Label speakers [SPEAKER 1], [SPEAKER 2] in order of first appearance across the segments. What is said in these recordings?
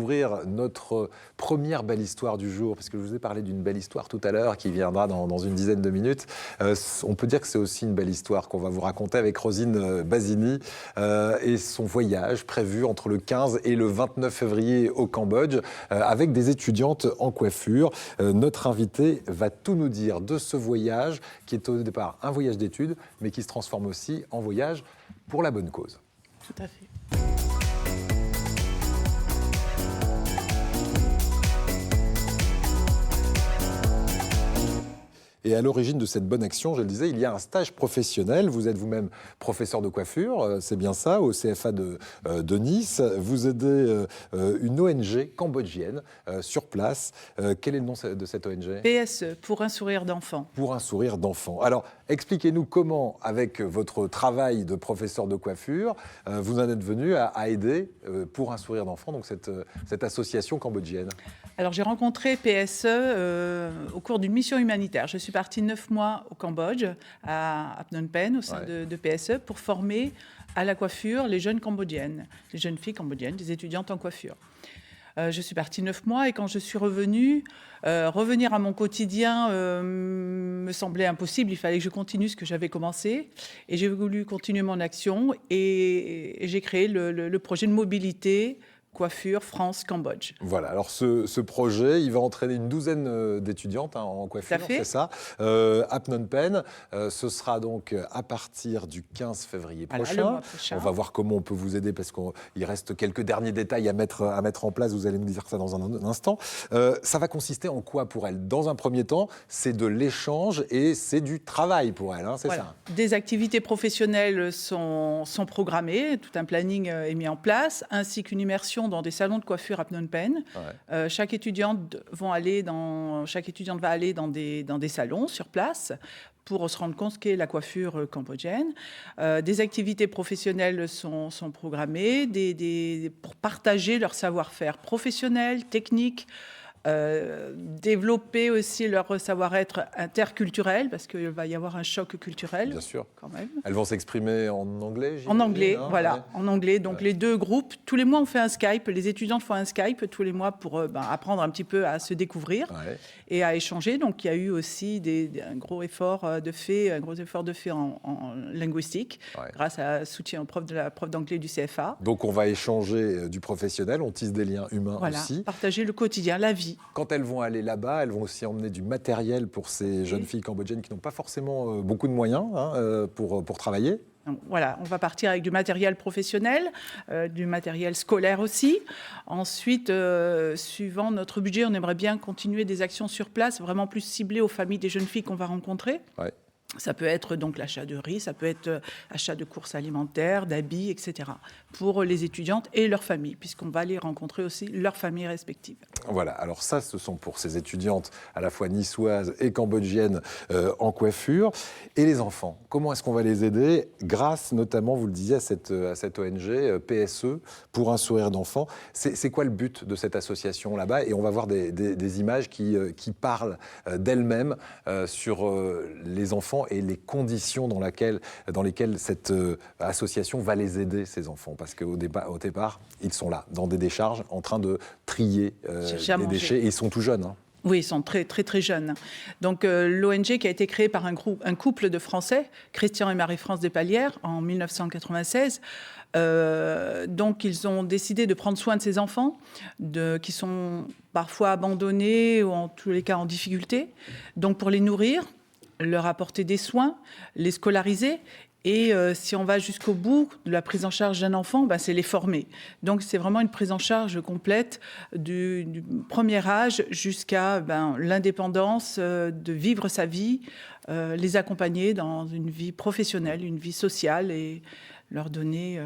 [SPEAKER 1] Ouvrir notre première belle histoire du jour, parce que je vous ai parlé d'une belle histoire tout à l'heure qui viendra dans une dizaine de minutes. On peut dire que c'est aussi une belle histoire qu'on va vous raconter avec Rosine Basini et son voyage prévu entre le 15 et le 29 février au Cambodge avec des étudiantes en coiffure. Notre invité va tout nous dire de ce voyage qui est au départ un voyage d'études, mais qui se transforme aussi en voyage pour la bonne cause.
[SPEAKER 2] Tout à fait.
[SPEAKER 1] Et à l'origine de cette bonne action, je le disais, il y a un stage professionnel. Vous êtes vous-même professeur de coiffure, c'est bien ça, au CFA de Nice. Vous aidez une ONG cambodgienne sur place. Quel est le nom de cette ONG ?
[SPEAKER 2] PSE, pour un sourire d'enfant.
[SPEAKER 1] Pour un sourire d'enfant. Alors, expliquez-nous comment, avec votre travail de professeur de coiffure, vous en êtes venu à aider pour un sourire d'enfant, donc cette association cambodgienne.
[SPEAKER 2] Alors, j'ai rencontré PSE au cours d'une mission humanitaire. Je suis partie 9 mois au Cambodge, à Phnom Penh, au sein de PSE, pour former à la coiffure les jeunes cambodgiennes, les jeunes filles cambodgiennes, des étudiantes en coiffure. Je suis partie 9 mois et quand je suis revenue, revenir à mon quotidien me semblait impossible. Il fallait que je continue ce que j'avais commencé et j'ai voulu continuer mon action et j'ai créé le projet de mobilité Coiffure France-Cambodge.
[SPEAKER 1] Voilà, alors ce projet, il va entraîner une douzaine d'étudiantes en coiffure, c'est ça, à Phnom Penh. Ce sera donc à partir du 15 février prochain.
[SPEAKER 2] Le mois prochain.
[SPEAKER 1] On va voir comment on peut vous aider parce qu'il reste quelques derniers détails à mettre en place. Vous allez nous dire ça dans un instant. Ça va consister en quoi pour elle ? Dans un premier temps, c'est de l'échange et c'est du travail pour elle, hein, c'est ça ?
[SPEAKER 2] Des activités professionnelles sont programmées, tout un planning est mis en place, ainsi qu'une immersion dans des salons de coiffure à Phnom Penh. Chaque étudiante va aller dans des salons sur place pour se rendre compte ce qu'est la coiffure cambodgienne. Des activités professionnelles sont programmées pour partager leur savoir-faire professionnel, technique, développer aussi leur savoir-être interculturel, parce qu'il va y avoir un choc culturel.
[SPEAKER 1] Bien sûr.
[SPEAKER 2] Quand même.
[SPEAKER 1] Elles vont s'exprimer en anglais, j'imagine.
[SPEAKER 2] En anglais, voilà, en anglais. Donc les deux groupes, tous les mois on fait un Skype, les étudiantes font un Skype tous les mois pour apprendre un petit peu à se découvrir et à échanger. Donc il y a eu aussi un gros effort de fait en linguistique, grâce à soutien de la prof d'anglais du CFA.
[SPEAKER 1] Donc on va échanger du professionnel, on tisse des liens humains aussi.
[SPEAKER 2] Partager le quotidien, la vie.
[SPEAKER 1] Quand elles vont aller là-bas, elles vont aussi emmener du matériel pour ces jeunes filles cambodgiennes qui n'ont pas forcément beaucoup de moyens pour travailler.
[SPEAKER 2] Donc, voilà, on va partir avec du matériel professionnel, du matériel scolaire aussi. Ensuite, suivant notre budget, on aimerait bien continuer des actions sur place, vraiment plus ciblées aux familles des jeunes filles qu'on va rencontrer. Ça peut être donc l'achat de riz, ça peut être achat de courses alimentaires, d'habits, etc. pour les étudiantes et leurs familles, puisqu'on va aller rencontrer aussi leurs familles respectives.
[SPEAKER 1] Voilà, alors ça, ce sont pour ces étudiantes à la fois niçoises et cambodgiennes en coiffure. Et les enfants, comment est-ce qu'on va les aider ? Grâce notamment, vous le disiez, à cette ONG PSE, pour un sourire d'enfant. C'est quoi le but de cette association là-bas ? Et on va voir des images qui parlent d'elles-mêmes sur les enfants et les conditions dans lesquelles cette association va les aider, ces enfants. Parce qu'au départ, ils sont là, dans des décharges, en train de trier les déchets. Et ils sont tout jeunes.
[SPEAKER 2] Oui, ils sont très, très, très jeunes. Donc, l'ONG qui a été créée par un couple de Français, Christian et Marie-France Despalières, en 1996, donc, ils ont décidé de prendre soin de ces enfants qui sont parfois abandonnés ou en tous les cas en difficulté. Donc, pour les nourrir, leur apporter des soins, les scolariser. Et si on va jusqu'au bout de la prise en charge d'un enfant, c'est les former. Donc c'est vraiment une prise en charge complète du premier âge jusqu'à l'indépendance, de vivre sa vie, les accompagner dans une vie professionnelle, une vie sociale et leur donner...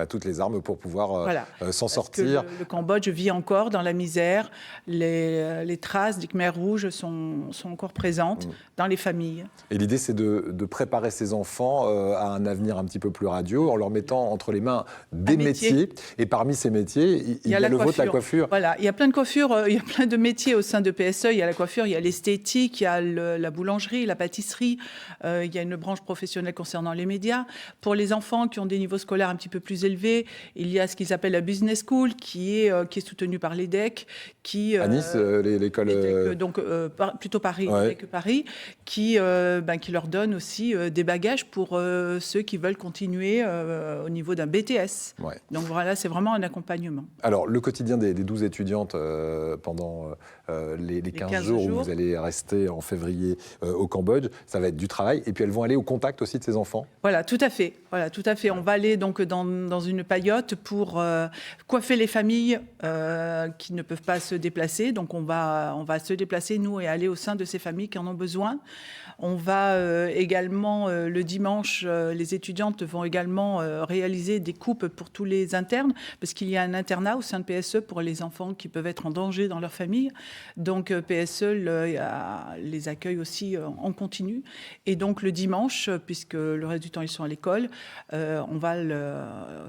[SPEAKER 1] toutes les armes pour pouvoir s'en sortir.
[SPEAKER 2] Le Cambodge vit encore dans la misère. Les traces des Khmers rouges sont encore présentes dans les familles.
[SPEAKER 1] Et l'idée, c'est de préparer ces enfants à un avenir un petit peu plus radieux en leur mettant entre les mains des métiers. Et parmi ces métiers, il y a le vôtre, la coiffure.
[SPEAKER 2] Voilà, il y a plein de coiffures, il y a plein de métiers au sein de PSE. Il y a la coiffure, il y a l'esthétique, il y a la boulangerie, la pâtisserie. Il y a une branche professionnelle concernant les médias. Pour les enfants qui ont des niveaux scolaires un petit peu plus élevés, il y a ce qu'ils appellent la business school, qui est soutenue par l'EDEC,
[SPEAKER 1] à Nice, l'école...
[SPEAKER 2] donc plutôt Paris,
[SPEAKER 1] Ouais.
[SPEAKER 2] que Paris, qui leur donne aussi des bagages pour ceux qui veulent continuer au niveau d'un BTS.
[SPEAKER 1] Ouais.
[SPEAKER 2] Donc voilà, c'est vraiment un accompagnement.
[SPEAKER 1] Alors, le quotidien des 12 étudiantes pendant les 15 jours où vous allez rester en février au Cambodge, ça va être du travail. Et puis, elles vont aller au contact aussi de ces enfants.
[SPEAKER 2] Voilà, tout à fait. Voilà, tout à fait. On va aller donc dans une paillote pour coiffer les familles qui ne peuvent pas se déplacer. Donc, on va se déplacer, nous, et aller au sein de ces familles qui en ont besoin. On va également, le dimanche, les étudiantes vont également réaliser des coupes pour tous les internes, parce qu'il y a un internat au sein de PSE pour les enfants qui peuvent être en danger dans leur famille. Donc, PSE les accueille aussi en continu. Et donc, le dimanche, puisque le reste du temps, ils sont à l'école, on va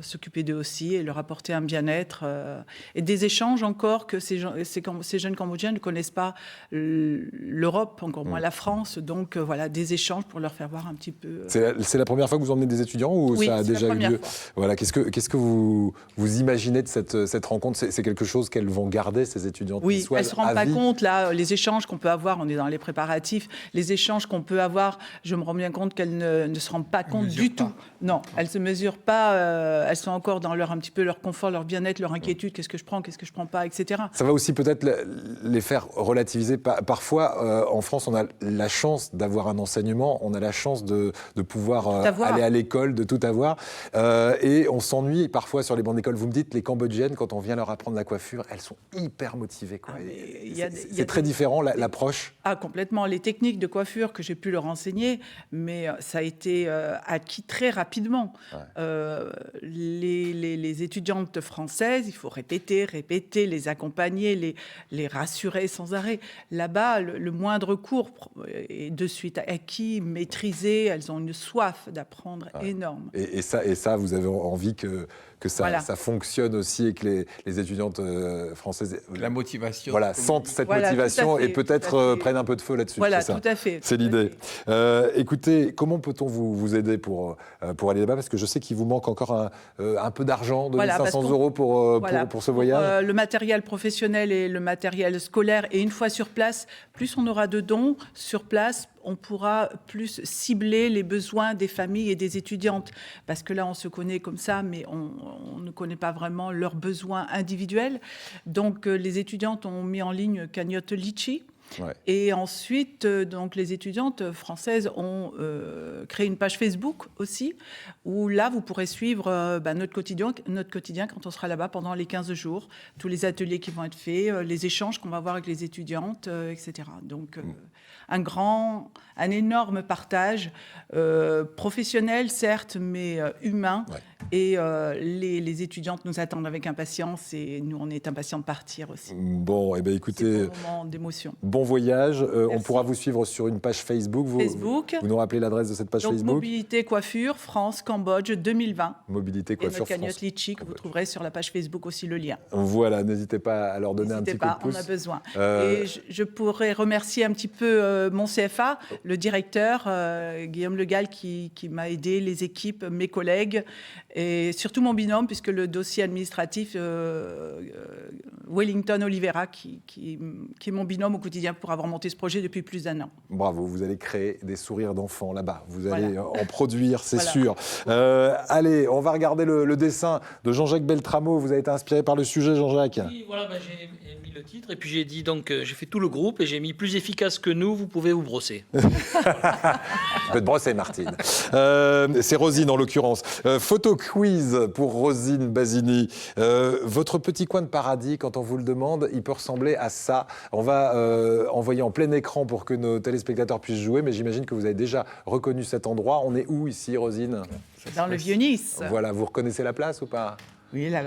[SPEAKER 2] s'occuper d'eux aussi et leur apporter un bien-être et des échanges encore que ces jeunes Cambodgiens ne connaissent pas l'Europe, encore moins la France. Donc, voilà, des échanges pour leur faire voir un petit peu.
[SPEAKER 1] C'est la première fois que vous emmenez des étudiants ou
[SPEAKER 2] oui,
[SPEAKER 1] ça a déjà eu lieu?
[SPEAKER 2] Fois.
[SPEAKER 1] Voilà, qu'est-ce que vous imaginez de cette rencontre? C'est quelque chose qu'elles vont garder, ces étudiantes?
[SPEAKER 2] Oui, elles ne se rendent pas compte, là, les échanges qu'on peut avoir, on est dans les préparatifs, les échanges qu'on peut avoir, je me rends bien compte qu'elles ne se rendent pas compte du tout. Non, elles ne se mesurent pas, elles sont encore dans un petit peu leur confort, leur bien-être, leur inquiétude, qu'est-ce que je prends pas, etc.
[SPEAKER 1] Ça va aussi peut-être les faire relativiser. Parfois, en France, on a la chance d'avoir un enseignement, on a la chance de pouvoir aller à l'école, de tout avoir. Et on s'ennuie parfois sur les bancs d'école. Vous me dites, les Cambodgiennes, quand on vient leur apprendre la coiffure, elles sont hyper motivées. C'est très différent, l'approche.
[SPEAKER 2] Ah, complètement. Les techniques de coiffure que j'ai pu leur enseigner, mais ça a été acquis très rapidement. Ouais. Les étudiantes françaises, il faut répéter, les accompagner, les rassurer sans arrêt. Là-bas, le moindre cours est de suite acquis, maîtrisé. Elles ont une soif d'apprendre énorme.
[SPEAKER 1] Et ça, vous avez envie que ça fonctionne aussi et que les étudiantes françaises...
[SPEAKER 3] La motivation.
[SPEAKER 1] Voilà, sentent cette motivation et peut-être prennent un peu de feu là-dessus.
[SPEAKER 2] Voilà, tout à fait.
[SPEAKER 1] C'est l'idée. Écoutez, comment peut-on vous aider pour aller là-bas? Parce que je sais qu'il vous manque encore un peu d'argent, 2500 € pour ce voyage.
[SPEAKER 2] Le matériel professionnel et le matériel scolaire. Et une fois sur place, plus on aura de dons sur place, on pourra plus cibler les besoins des familles et des étudiantes. Parce que là, on se connaît comme ça, mais on ne connaît pas vraiment leurs besoins individuels. Donc, les étudiantes ont mis en ligne Cagnotte Litchi. Ouais. Et ensuite, donc, les étudiantes françaises ont créé une page Facebook aussi, où là, vous pourrez suivre notre quotidien quand on sera là-bas pendant les 15 jours, tous les ateliers qui vont être faits, les échanges qu'on va avoir avec les étudiantes, etc. Donc, un énorme partage, professionnel certes, mais humain. Ouais. Et les étudiantes nous attendent avec impatience et nous, on est impatients de partir aussi.
[SPEAKER 1] Bon, eh bien, écoutez,
[SPEAKER 2] c'est un moment d'émotion.
[SPEAKER 1] Bon voyage. On pourra vous suivre sur une page Facebook. Vous nous rappelez l'adresse de cette page Facebook?
[SPEAKER 2] Mobilité Coiffure France Cambodge 2020.
[SPEAKER 1] Mobilité Coiffure France.
[SPEAKER 2] Et notre cagnotte Litchi que vous trouverez sur la page Facebook aussi le lien.
[SPEAKER 1] Voilà, n'hésitez pas à leur donner un petit coup de pouce.
[SPEAKER 2] On a besoin. Et je pourrais remercier un petit peu mon CFA, le directeur Guillaume Legal qui m'a aidé, les équipes, mes collègues et surtout mon binôme puisque le dossier administratif Wellington Oliveira qui est mon binôme au quotidien pour avoir monté ce projet depuis plus d'1 an.
[SPEAKER 1] Bravo, vous allez créer des sourires d'enfants là-bas. Vous allez en produire, c'est sûr. Allez, on va regarder le dessin de Jean-Jacques Beltramo. Vous avez été inspiré par le sujet, Jean-Jacques?
[SPEAKER 4] Oui, voilà, j'ai mis le titre et puis j'ai dit donc j'ai fait tout le groupe et j'ai mis plus efficace que nous, vous pouvez vous brosser.
[SPEAKER 1] Tu peux te brosser, Martine. C'est Rosine en l'occurrence. Photo quiz pour Rosine Basini. Votre petit coin de paradis, quand on vous le demande, il peut ressembler à ça. On va envoyer en plein écran pour que nos téléspectateurs puissent jouer, mais j'imagine que vous avez déjà reconnu cet endroit. On est où ici, Rosine?
[SPEAKER 2] Dans le Vieux-Nice.
[SPEAKER 1] Voilà, vous reconnaissez la place ou pas?
[SPEAKER 2] Oui, la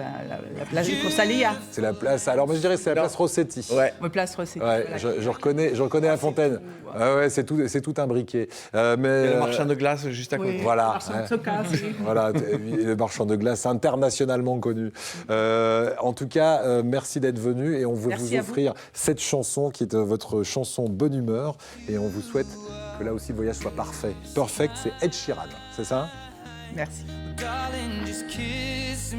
[SPEAKER 2] place du Coursalia.
[SPEAKER 1] C'est la place. Alors, moi, je dirais que c'est la place Rossetti.
[SPEAKER 2] Ouais. Place Rossetti.
[SPEAKER 1] Ouais, je reconnais la fontaine. Ouais, c'est tout imbriqué. Mais
[SPEAKER 3] le marchand de glace juste à côté.
[SPEAKER 1] Voilà.
[SPEAKER 2] Le marchand de Socas.
[SPEAKER 1] Voilà, le marchand de glace internationalement connu. En tout cas, merci d'être venu et on veut vous offrir cette chanson qui est votre chanson Bonne Humeur et on vous souhaite que là aussi le voyage soit parfait. Perfect, c'est Ed Sheeran, c'est ça?
[SPEAKER 2] Merci.
[SPEAKER 5] Darling, just kiss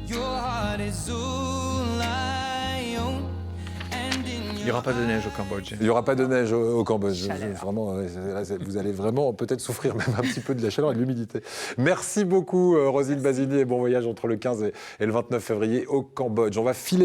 [SPEAKER 5] Your heart is all I own.
[SPEAKER 3] Il n'y aura pas de neige au Cambodge.
[SPEAKER 1] Il n'y aura pas de neige au Cambodge.
[SPEAKER 2] Chaleur.
[SPEAKER 1] Vraiment, vous allez vraiment peut-être souffrir même un petit peu de la chaleur et de l'humidité. Merci beaucoup, Roselyne Basini, et bon voyage entre le 15 et le 29 février au Cambodge. On va filer